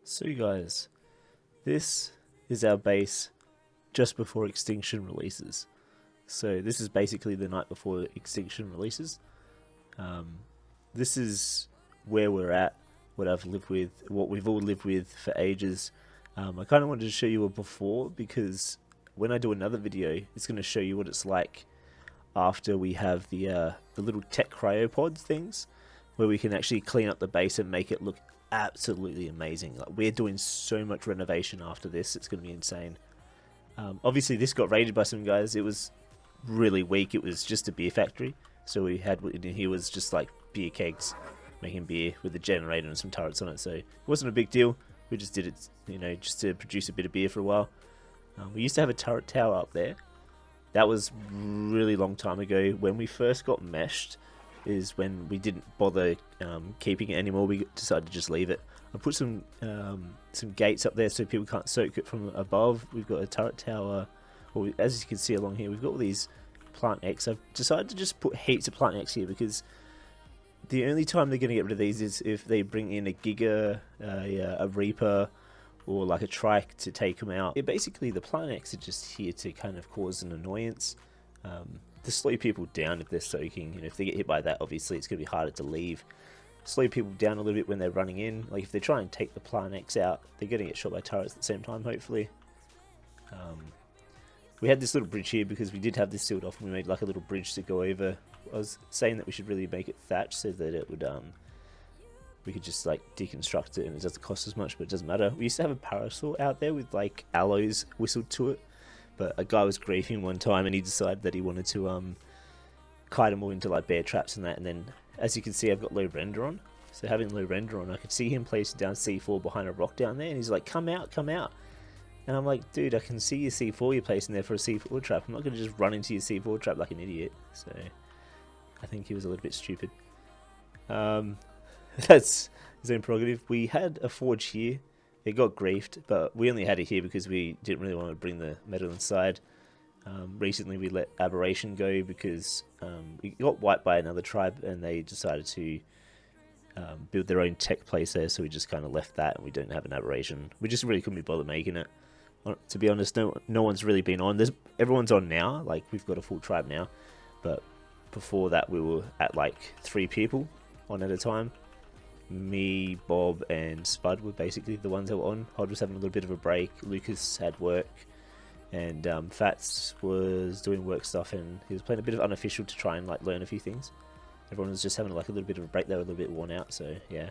So you guys, this is our base just before Extinction releases. So this is basically the night before Extinction releases. This is where we're at, what I've lived with, what we've all lived with for ages. I kind of wanted to show you a before because when I do another video, it's going to show you what it's like after we have the little tech cryopods things, where we can actually clean up the base and make it look absolutely amazing. Like, we're doing so much renovation after this, it's going to be insane. Obviously this got raided by some guys. It was really weak. It was just a beer factory, so we had in here was just like beer kegs making beer with a generator and some turrets on it, so it wasn't a big deal. We just did it, you know, just to produce a bit of beer for a while. We used to have a turret tower up there. That was really long time ago. When we first got meshed is when we didn't bother keeping it anymore. We decided to just leave it. I put some gates up there so people can't soak it from above. We've got a turret tower. Well, as you can see along here, we've got all these plant X. I've decided to just put heaps of plant X here because the only time they're going to get rid of these is if they bring in a Giga, a Reaper, or like a Trike to take them out. Basically, the plant X are just here to kind of cause an annoyance. To slow people down if they're soaking. You know, if they get hit by that, obviously it's going to be harder to leave. Slow people down a little bit when they're running in. Like if they try and take the plant X out, they're going to get shot by turrets at the same time, hopefully. We had this little bridge here because we did have this sealed off and we made like a little bridge to go over. I was saying that we should really make it thatched so that it would, we could just like deconstruct it and it doesn't cost as much, but it doesn't matter. We used to have a parasol out there with like aloes whistled to it, but a guy was griefing one time and he decided that he wanted to kite them all into like bear traps and that, and then as you can see I've got low render on. So having low render on, I could see him placing down C4 behind a rock down there and he's like, come out, come out. And I'm like, dude, I can see your C4 you're placing there for a C4 trap. I'm not going to just run into your C4 trap like an idiot. So I think he was a little bit stupid. That's his own prerogative. We had a forge here. It got griefed, but we only had it here because we didn't really want to bring the metal inside. Recently we let Aberration go because we got wiped by another tribe and they decided to build their own tech place there, so we just kind of left that and we don't have an Aberration. We just really couldn't be bothered making it. To be honest, no one's really been on. Everyone's on now, like we've got a full tribe now, but before that we were at like 3 people on at a time. Me, Bob, and Spud were basically the ones that were on. Hod was having a little bit of a break. Lucas had work, and Fats was doing work stuff, and he was playing a bit of unofficial to try and like learn a few things. Everyone was just having like a little bit of a break. They were a little bit worn out, so yeah.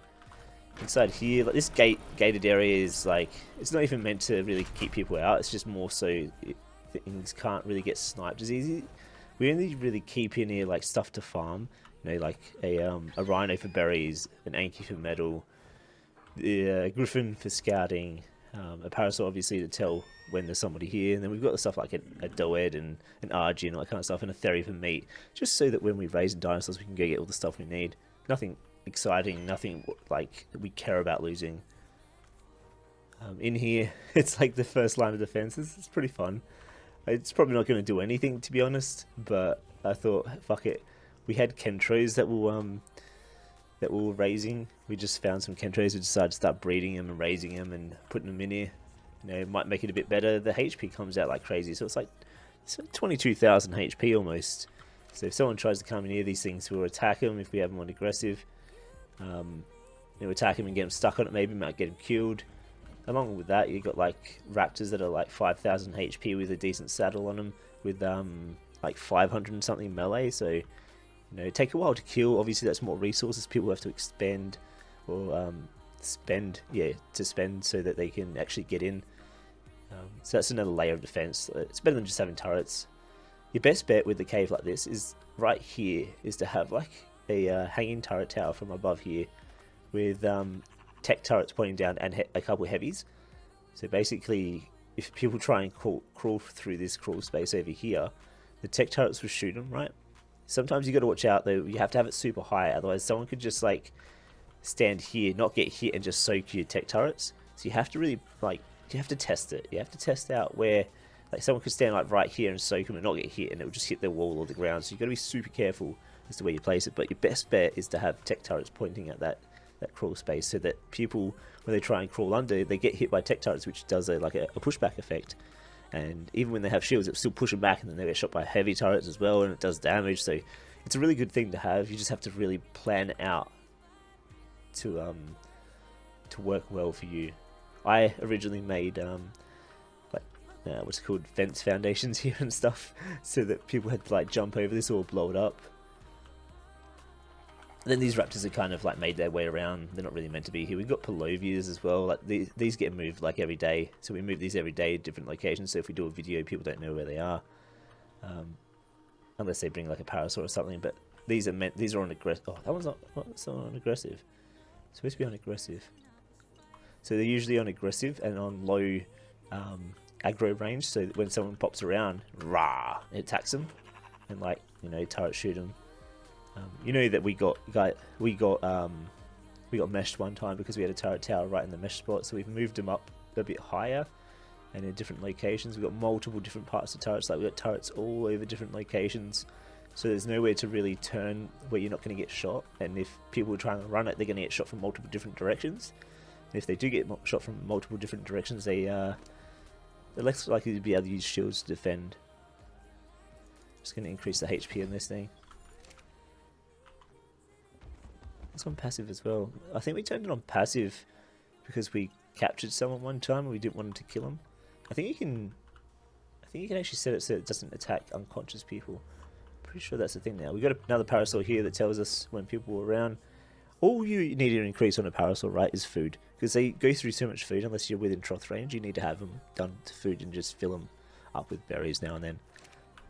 Inside here, like this gated area is like, it's not even meant to really keep people out. It's just more so things can't really get sniped as easy. We only really keep in here like stuff to farm. You know, like a rhino for berries, an Anki for metal, a griffin for scouting, a parasol obviously to tell when there's somebody here, and then we've got the stuff like a Doed and an RG and all that kind of stuff, and a Theri for meat, just so that when we raise dinosaurs we can go get all the stuff we need. Nothing exciting, nothing like we care about losing. In here, it's like the first line of defenses. It's pretty fun. It's probably not going to do anything, to be honest, but I thought, fuck it. We had Kentros that we were raising. We just found some Kentros. We decided to start breeding them and raising them and putting them in here. You know, it might make it a bit better. The HP comes out like crazy, so it's like 22,000 HP almost. So if someone tries to come near these things, we'll attack them if we have them on aggressive. You know, attack him and get him stuck on it. Maybe might get him killed. Along with that, you got like raptors that are like 5,000 HP with a decent saddle on them, with like 500 and something melee. So you know, take a while to kill. Obviously, that's more resources people have to expend or spend so that they can actually get in. So that's another layer of defense. It's better than just having turrets. Your best bet with the cave like this is right here, is to have like a hanging turret tower from above here with tech turrets pointing down and a couple of heavies. So basically, if people try and crawl through this crawl space over here, the tech turrets will shoot them, right? Sometimes you got to watch out though. You have to have it super high, otherwise someone could just like stand here, not get hit, and just soak your tech turrets. So you have to really like, you have to test it. You have to test out where like someone could stand like right here and soak them and not get hit, and it will just hit the wall or the ground. So you got to be super careful as to where you place it. But your best bet is to have tech turrets pointing at that crawl space, so that people, when they try and crawl under, they get hit by tech turrets, which does a pushback effect. And even when they have shields, it still push them back, and then they get shot by heavy turrets as well, and it does damage. So it's a really good thing to have. You just have to really plan out to work well for you. I originally made what's it called, fence foundations here and stuff, so that people had to like jump over this or blow it up. And then these raptors are kind of like made their way around. They're not really meant to be here. We've got palovias as well. Like these get moved like every day, so we move these every day at different locations. So if we do a video, people don't know where they are, unless they bring like a parasaur or something. But these are on aggressive. Oh, that one's not on aggressive. It's supposed to be on aggressive. So they're usually on aggressive and on low aggro range. So that when someone pops around, rah, it attacks them, and like, you know, turret shoot them. You know that we got meshed one time because we had a turret tower right in the mesh spot, so we've moved them up a bit higher and in different locations. We've got multiple different parts of turrets, like we've got turrets all over different locations, so there's nowhere to really turn where you're not going to get shot. And if people are trying to run it, they're going to get shot from multiple different directions. And if they do get shot from multiple different directions, they're less likely to be able to use shields to defend. Just going to increase the HP in this thing. It's on passive as well. I think we turned it on passive because we captured someone one time and we didn't want to kill him. I think you can actually set it so it doesn't attack unconscious people. Pretty sure that's the thing now. We've got another parasaur here that tells us when people are around. All you need to increase on a parasaur, right, is food. Because they go through so much food, unless you're within trough range, you need to have them done to food and just fill them up with berries now and then.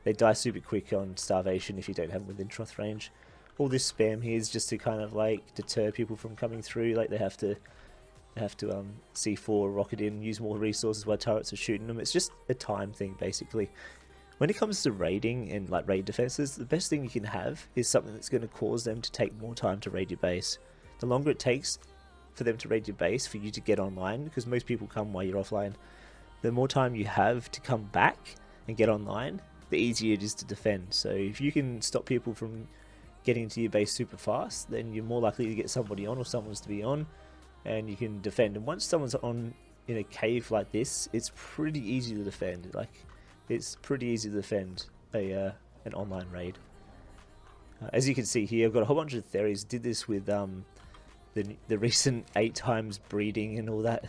They die super quick on starvation if you don't have them within trough range. All this spam here is just to kind of like deter people from coming through. Like they have to C4 rocket in, use more resources while turrets are shooting them. It's just a time thing basically. When it comes to raiding and like raid defenses, the best thing you can have is something that's going to cause them to take more time to raid your base. The longer it takes for them to raid your base, for you to get online, because most people come while you're offline, the more time you have to come back and get online, the easier it is to defend. So if you can stop people from getting into your base super fast, then you're more likely to get somebody on, or someone's to be on, and you can defend. And once someone's on in a cave like this, it's pretty easy to defend. Like, it's pretty easy to defend an online raid. As you can see here, I've got a whole bunch of theories. Did this with the recent 8 times breeding and all that,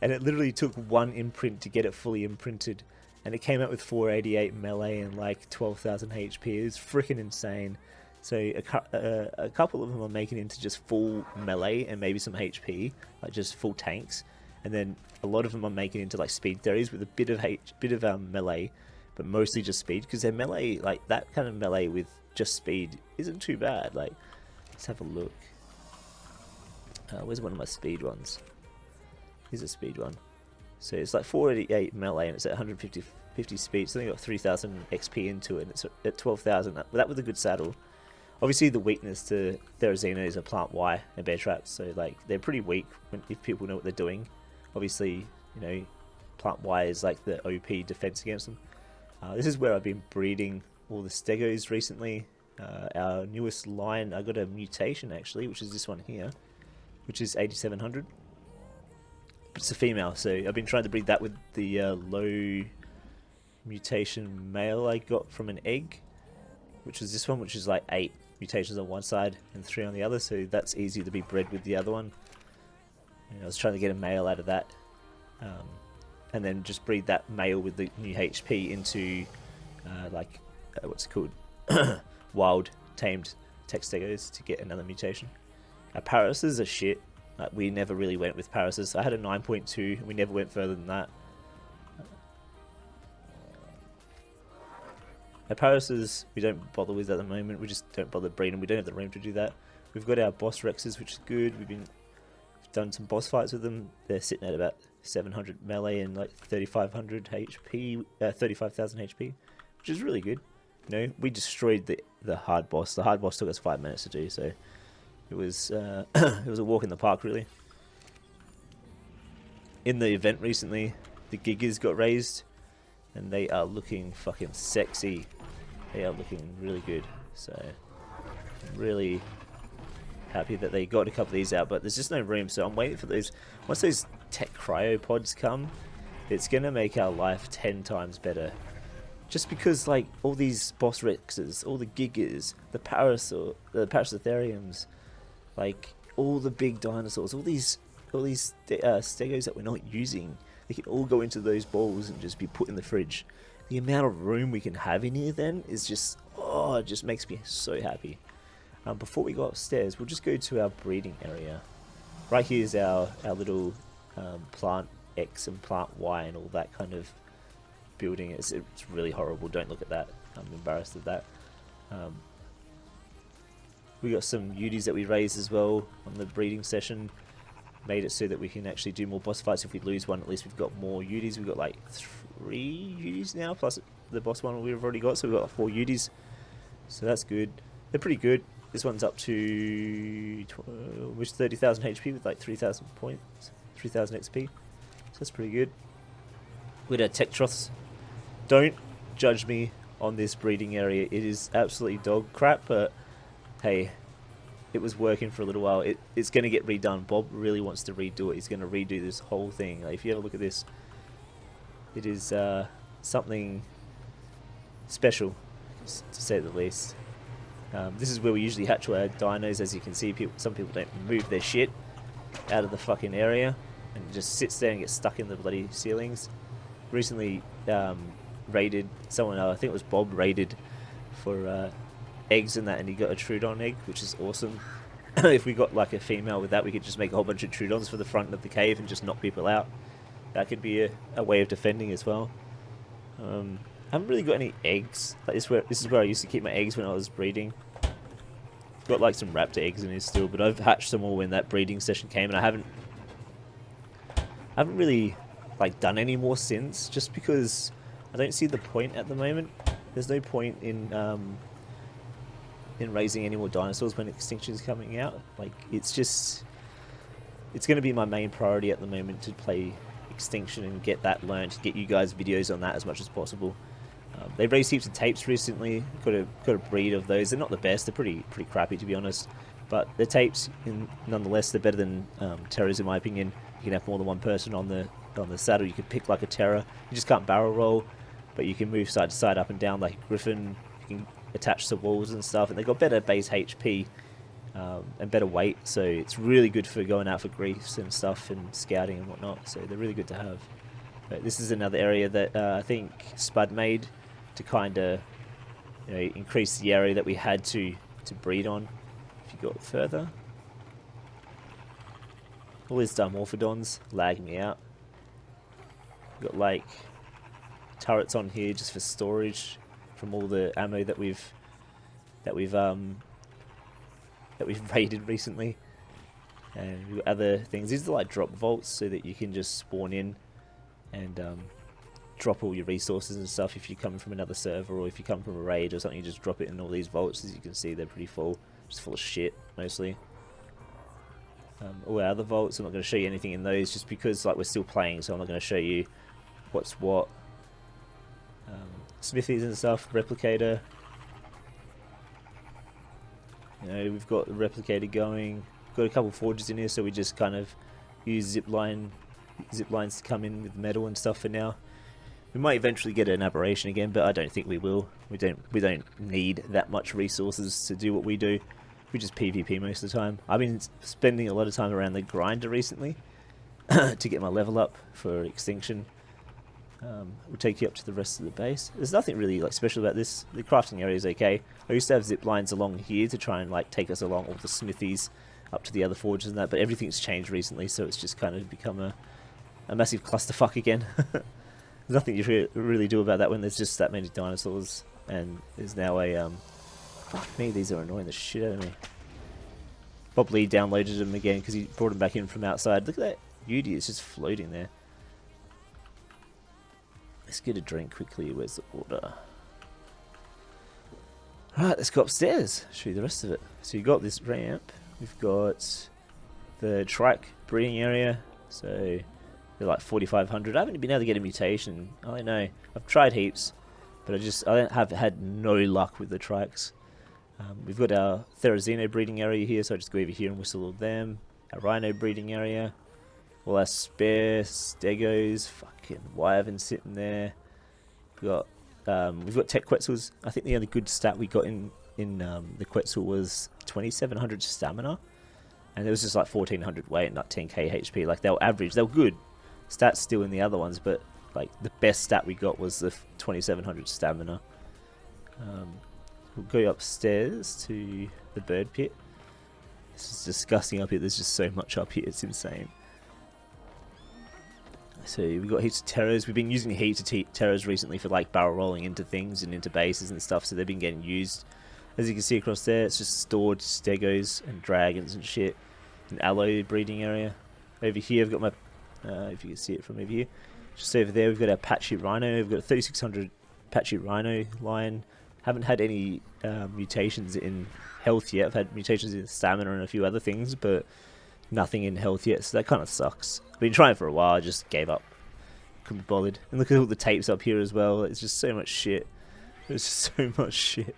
and it literally took one imprint to get it fully imprinted, and it came out with 488 melee and like 12,000 HP. It's freaking insane. So a couple of them are making it into just full melee and maybe some HP, like just full tanks, and then a lot of them are making it into like speed theories with a bit of melee, but mostly just speed, because their melee, like that kind of melee with just speed, isn't too bad. Like, let's have a look. Where's one of my speed ones? Here's a speed one. So it's like 488 melee and it's at 150 speed. So they got 3,000 XP into it, and it's at 12,000. That with a good saddle. Obviously, the weakness to Therizina is a plant Y and bear traps, so like they're pretty weak if people know what they're doing. Obviously, you know, plant Y is like the OP defense against them. This is where I've been breeding all the stegos recently. Our newest line, I got a mutation actually, which is this one here, which is 8700. But it's a female, so I've been trying to breed that with the low mutation male I got from an egg, which is this one, which is like 8 mutations on one side and 3 on the other, so that's easy to be bred with the other one. And I was trying to get a male out of that, and then just breed that male with the new HP into what's it called, wild tamed Textegos to get another mutation. Our Paris's are shit. We never really went with Paris's. I had a 9.2 and we never went further than that. Our Paris's we don't bother with at the moment. We just don't bother breeding. We don't have the room to do that. We've got our boss Rexes, which is good. We've done some boss fights with them. They're sitting at about 700 melee and like 3,500 HP, 35,000 HP, which is really good. You know, we destroyed the hard boss. The hard boss took us 5 minutes to do, so it was it was a walk in the park, really. In the event recently, the Gigas got raised, and they are looking fucking sexy. They are looking really good. So, really happy that they got a couple of these out, but there's just no room, so I'm waiting for those. Once those tech cryopods come, it's going to make our life 10 times better. Just because, like, all these boss Rexes, all the Gigas, the Parasatheriums, like, all the big dinosaurs, all these stegos that we're not using, they can all go into those balls and just be put in the fridge. The amount of room we can have in here then is just, oh, it just makes me so happy. Before we go upstairs, we'll just go to our breeding area. Right here is our little plant X and plant Y and all that kind of building. It's really horrible. Don't look at that. I'm embarrassed of that. We got some Uties that we raised as well on the breeding session. Made it so that we can actually do more boss fights. If we lose one, at least we've got more Uties. We've got like 3 Uties now, plus the boss one we've already got. So we've got 4 Uties. So that's good. They're pretty good. This one's up to 30,000 HP with like 3,000 points, 3,000 XP. So that's pretty good. We had Tektroths. Don't judge me on this breeding area. It is absolutely dog crap, but hey, it was working for a little while. It's going to get redone. Bob really wants to redo it. He's going to redo this whole thing. Like, if you have a look at this, it is something special, to say the least. This is where we usually hatch our dinos. As you can see, some people don't move their shit out of the fucking area and it just sits there and gets stuck in the bloody ceilings. Recently raided someone, I think it was Bob, raided for eggs and that, and he got a Trudon egg, which is awesome. If we got like a female with that, we could just make a whole bunch of Trudons for the front of the cave and just knock people out. That could be a way of defending as well. I haven't really got any eggs. Like this is where I used to keep my eggs when I was breeding. Got like some raptor eggs in here still, but I've hatched them all when that breeding session came, and I haven't really like done any more since, just because I don't see the point at the moment. There's no point in raising any more dinosaurs when extinction is coming out. Like, it's going to be my main priority at the moment to play extinction and get that learned, get you guys videos on that as much as possible. They raised heaps of tapes recently. Got a breed of those. They're not the best. They're pretty crappy, to be honest. But the tapes, nonetheless, they're better than terrors in my opinion. You can have more than one person on the saddle. You can pick like a terror. You just can't barrel roll, but you can move side to side, up and down like a griffin. You can attach to walls and stuff, and they've got better base HP and better weight. So it's really good for going out for griefs and stuff and scouting and whatnot. So they're really good to have. But this is another area that I think Spud made to kind of increase the area that we had to breed on. If you go further, all these Dimorphodons lag me out. We've got like turrets on here just for storage from all the ammo that we've raided recently, and we've got other things. These are like drop vaults, so that you can just spawn in and drop all your resources and stuff. If you're coming from another server or if you come from a raid or something, you just drop it in all these vaults. As you can see, they're pretty full, just full of shit mostly. All our other vaults, I'm not going to show you anything in those just because like we're still playing, so I'm not going to show you what's what. Smithies and stuff, replicator. We've got the replicator going. Got a couple forges in here, so we just kind of use zip lines to come in with metal and stuff for now. We might eventually get an aberration again, but I don't think we will. We don't need that much resources to do what we do. We just PvP most of the time. I've been spending a lot of time around the grinder recently to get my level up for extinction. We'll take you up to the rest of the base. There's nothing really like special about this. The crafting area is okay. I used to have zip lines along here to try and like take us along all the smithies up to the other forges and that, but everything's changed recently, so it's just kind of become a massive clusterfuck again. There's nothing you really do about that when there's just that many dinosaurs, and there's now a fuck me, these are annoying the shit out of me. Bob Lee downloaded them again because he brought them back in from outside. Look at that Udy, it's just floating there. Let's get a drink quickly. Where's the water? Right, let's go upstairs. Show you the rest of it. So you got this ramp. We've got the trike breeding area. So they're like 4,500. I haven't been able to get a mutation. I don't know. I've tried heaps, but I have had no luck with the trikes. We've got our Therizino breeding area here, so I just go over here and whistle all them. Our Rhino breeding area. All our spare Stegos, fucking Wyvern sitting there. We've got Tech Quetzals. I think the only good stat we got in the Quetzal was 2700 stamina. And there was just like 1400 weight and like 10k HP. Like, they were average. They were good stats still in the other ones, but like the best stat we got was the 2700 stamina. We'll go upstairs to the bird pit. This is disgusting up here. There's just so much up here. It's insane. So we've got heaps of terrors. We've been using heaps of terrors recently for like barrel rolling into things and into bases and stuff. So they've been getting used. As you can see across there, it's just stored stegos and dragons and shit. An alloy breeding area. Over here, I've got my, if you can see it from over here. Just over there, we've got our patchy rhino. We've got a 3600 patchy rhino line. Haven't had any mutations in health yet. I've had mutations in stamina and a few other things, but nothing in health yet, so that kind of sucks. I've been trying for a while, I just gave up. Couldn't be bothered. And look at all the tapes up here as well. It's just so much shit. There's just so much shit.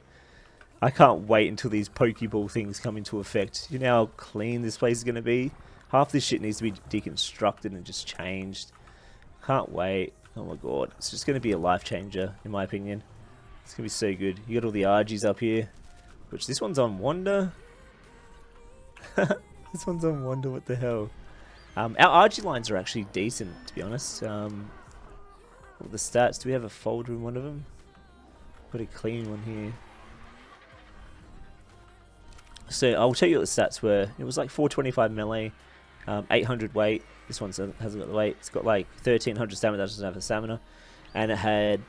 I can't wait until these Pokeball things come into effect. You know how clean this place is going to be? Half this shit needs to be deconstructed and just changed. Can't wait. Oh my god. It's just going to be a life changer, in my opinion. It's going to be so good. You got all the RGs up here. Which, this one's on Wander. This one's on Wander, what the hell. Our RG lines are actually decent, to be honest. All the stats, do we have a folder in one of them? Got a clean one here. So I'll tell you what the stats were. It was like 425 melee, 800 weight. This one hasn't got the weight. It's got like 1300 stamina, that doesn't have the stamina. And it had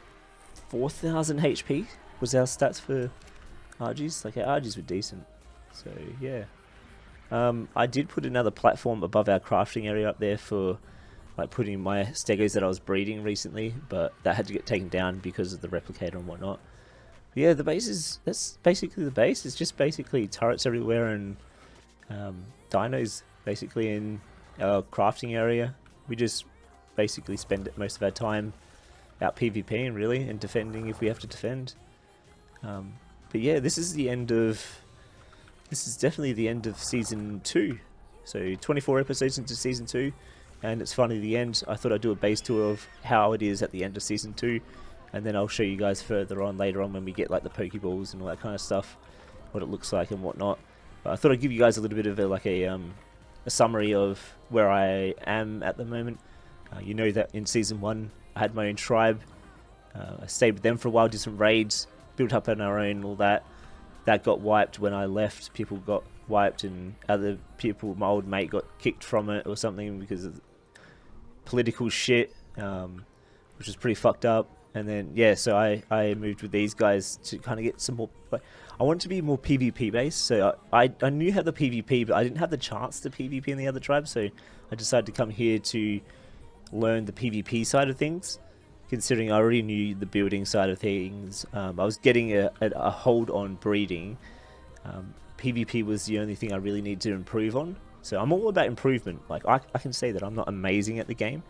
4000 HP was our stats for RGs. Like, our RGs were decent. So yeah. I did put another platform above our crafting area up there for like putting my stegos that I was breeding recently, but that had to get taken down because of the replicator and whatnot. But yeah, the base is, that's basically the base. It's just basically turrets everywhere and dinos basically in our crafting area. We just basically spend most of our time out PvPing really and defending if we have to defend. But yeah, this is the end of... This is definitely the end of Season 2. So 24 episodes into Season 2. And it's finally the end. I thought I'd do a base tour of how it is at the end of Season 2. And then I'll show you guys further on later on when we get like the Pokeballs and all that kind of stuff. What it looks like and whatnot. But I thought I'd give you guys a little bit of a summary of where I am at the moment. You know that in Season 1 I had my own tribe. I stayed with them for a while, did some raids, built up on our own and all that. That got wiped when I left. People got wiped and other people, my old mate got kicked from it or something because of political shit, which was pretty fucked up. And then, yeah, so I moved with these guys to kind of get some more... Like, I wanted to be more PvP based, so I knew how the PvP, but I didn't have the chance to PvP in the other tribes, so I decided to come here to learn the PvP side of things. Considering I already knew the building side of things, I was getting a hold on breeding. PvP was the only thing I really need to improve on. So I'm all about improvement. Like I can say that I'm not amazing at the game,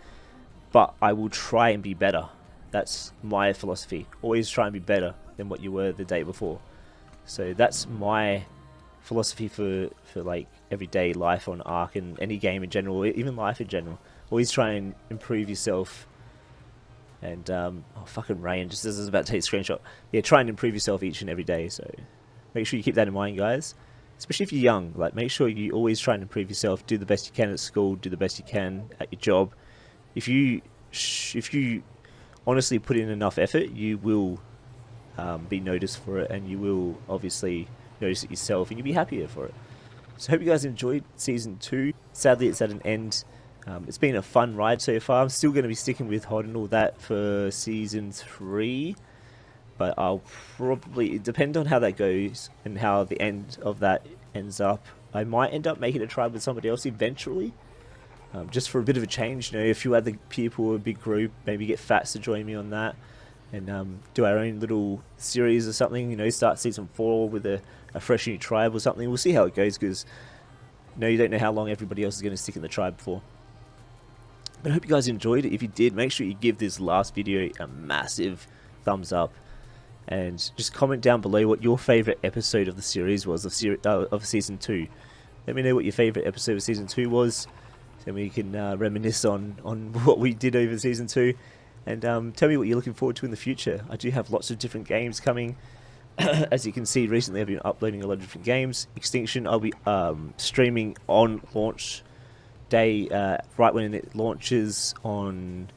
but I will try and be better. That's my philosophy. Always try and be better than what you were the day before. So that's my philosophy for like everyday life on ARK and any game in general, even life in general. Always try and improve yourself. And, oh, fucking rain, just as I was about to take a screenshot. Yeah, try and improve yourself each and every day, so make sure you keep that in mind, guys. Especially if you're young, like, make sure you always try and improve yourself, do the best you can at school, do the best you can at your job. If you honestly put in enough effort, you will be noticed for it, and you will obviously notice it yourself, and you'll be happier for it. So I hope you guys enjoyed Season 2. Sadly, it's at an end. It's been a fun ride so far. I'm still going to be sticking with HOD and all that for Season 3. But I'll probably... depend on how that goes and how the end of that ends up. I might end up making a tribe with somebody else eventually. Just for a bit of a change. You know, a few other people, a big group. Maybe get Fats to join me on that. And do our own little series or something. You know, start Season 4 with a fresh new tribe or something. We'll see how it goes because... you don't know how long everybody else is going to stick in the tribe for. But I hope you guys enjoyed it. If you did, make sure you give this last video a massive thumbs up. and just comment down below what your favourite episode of the series was, of Season 2. Let me know what your favourite episode of Season 2 was, so we can reminisce on what we did over Season 2, and tell me what you're looking forward to in the future. I do have lots of different games coming. As you can see, recently I've been uploading a lot of different games. Extinction, I'll be streaming on launch day, right when it launches on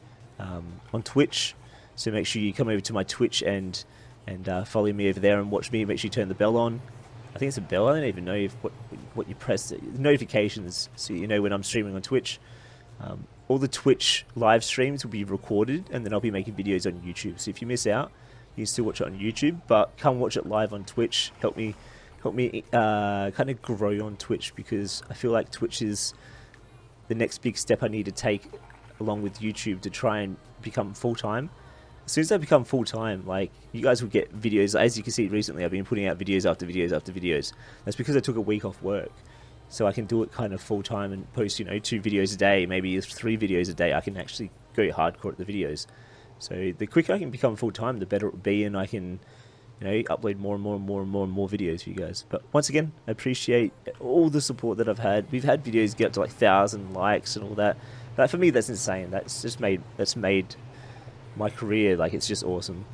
Twitch. So make sure you come over to my Twitch and follow me over there and watch me. Make sure you turn the bell on. I think it's a bell. I don't even know what you press. Notifications, so you know when I'm streaming on Twitch. All the Twitch live streams will be recorded, and then I'll be making videos on YouTube. So if you miss out, you can still watch it on YouTube, but come watch it live on Twitch. Help me kind of grow on Twitch, because I feel like Twitch is the next big step I need to take along with YouTube to try and become full-time. As soon as I become full-time, like, you guys will get videos. As you can see recently, I've been putting out videos after videos after videos. That's because I took a week off work. So I can do it kind of full-time and post, 2 videos a day, maybe 3 videos a day. I can actually go hardcore at the videos. So the quicker I can become full-time, the better it will be, and I can, upload more and more videos for you guys. But once again, I appreciate all the support that I've had. We've had videos get up to 1,000 likes and all that. But for me, that's insane. That's made my career, it's just awesome.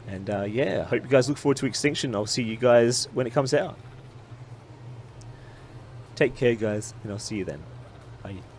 And yeah, I hope you guys look forward to Extinction. I'll see you guys when it comes out. Take care, guys, and I'll see you then. Bye.